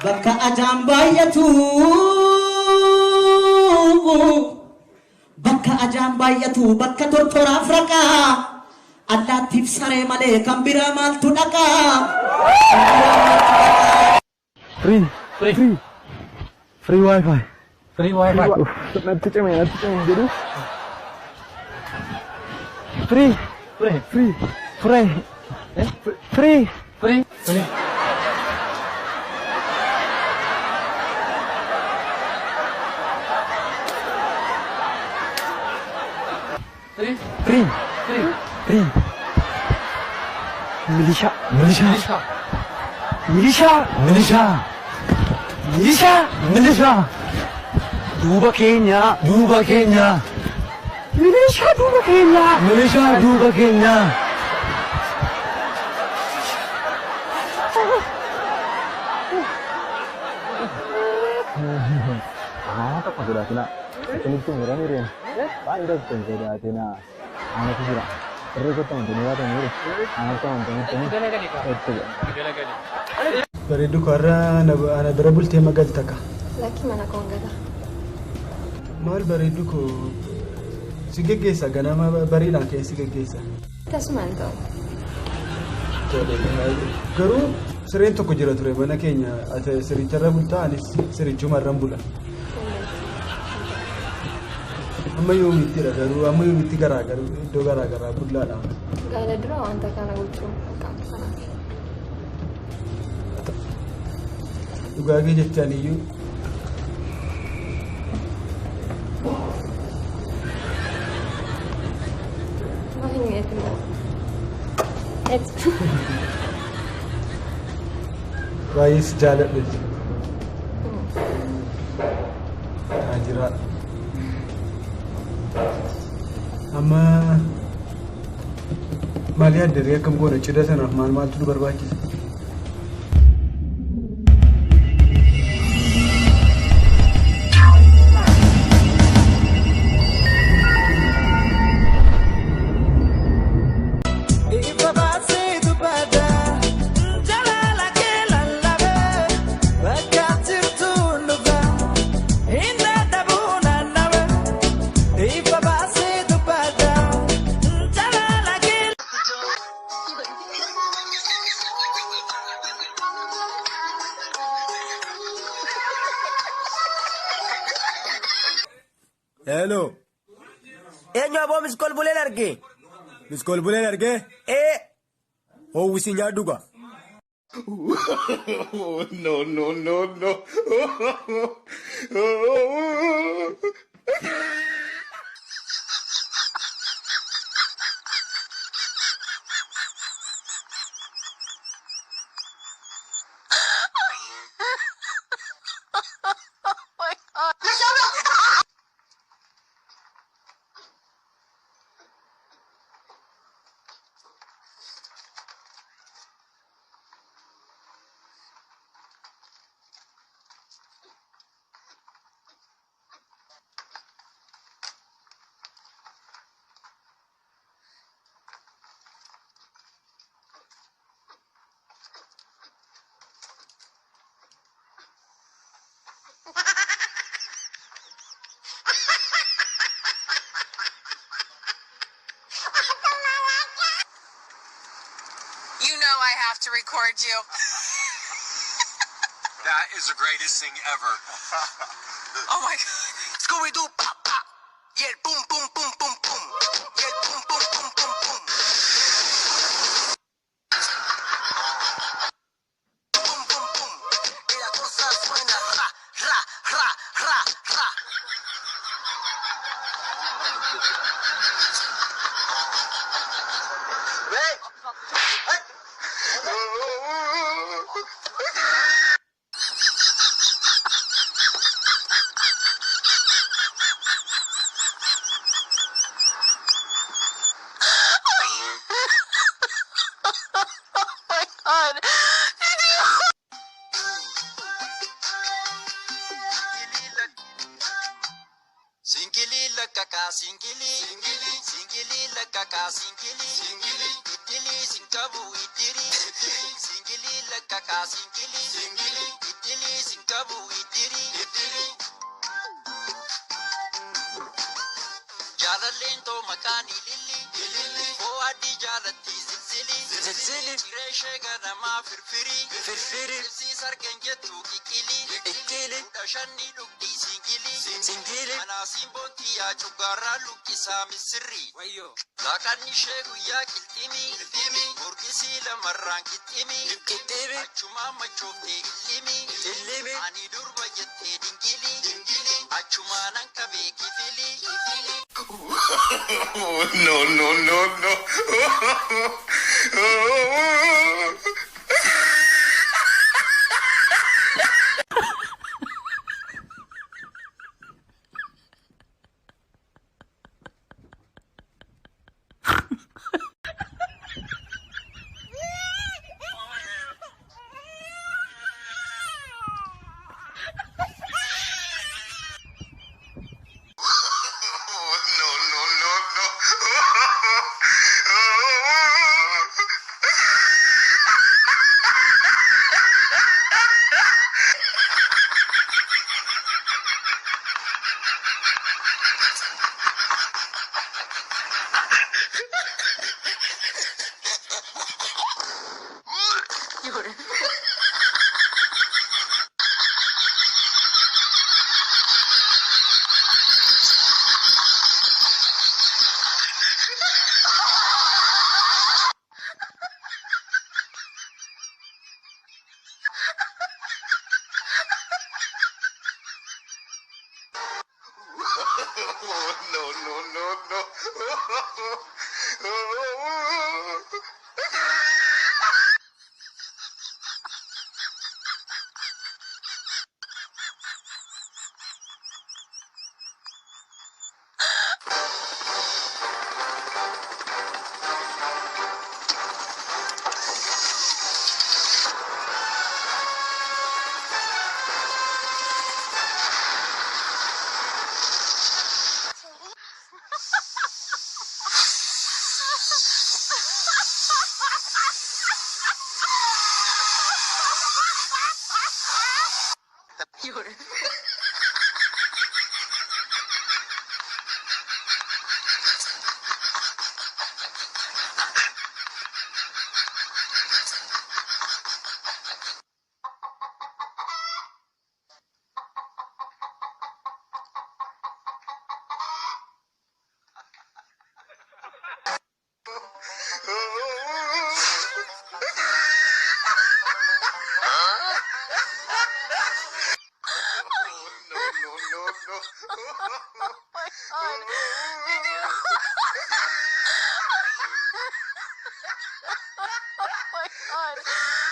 Baka ajambayatu Baka ajambayatu Baka tortora Afrika Allah tifsare male kambira mal tudaka Free wifi. Free wifi. Nanti cemeng jadi. Free. Militia. Duba Kenya. Militia duba Kenya. Tak sudah kena. Ini tuh ngira nih Ren. Pandai tuh sudah kena. Anak sih lah. Terus ketemu dunia tuh nih. Anak tuh itu. Bareedu karra ana darabul tema galtaka. Laki mana kau enggak? Maal bareedu ko sigeggeessa ganama bariidhaan kee sigeggeessa. Tasmanto. Garuu sireen tokko jira ture mana keenya ati siricharra bultaa anis sirichumarran bula. Amma yoomittidha garuu amma yoomitti garaagaru iddoo garaagaraa bullaadha. Gaala dura wanta kana gochuu qabu. Dhugaagee jechaan iyyuu baay'ees jaaladha jira amma maalii addaree akkam goona cidha sanaaf maaltu nu barbaachisa? Hello. Nyaabo miskol buleen arge. Miskol buleen arge? Oh wisinya duga. No. You know I have to record you. That is the greatest thing ever. Oh my God. Scooby-Doo, pa, pa. Yeah, boom, boom, boom, boom, boom. Yeah, boom, boom, boom, boom, boom. Boom, boom, boom. Y la cosa suena ra, ra, ra, ra, ra. Hey! Singili la kaka singili itili sintabu itili singili la kaka singili itili Jalalento makani lili O adi jalati zilzili Tireshe ganama firfiri Si sargenjetu kikili Udashani lukdi singili Anasim bonti ya chugara lukisa misri Zakani shegu ya kiltimi Burgisi lamarran kitimi Achuma machofte illimi Ani durba jette dingili Achuma nankabe kifili No, no, no, no. No, no, no, no. No, no, no, no. God.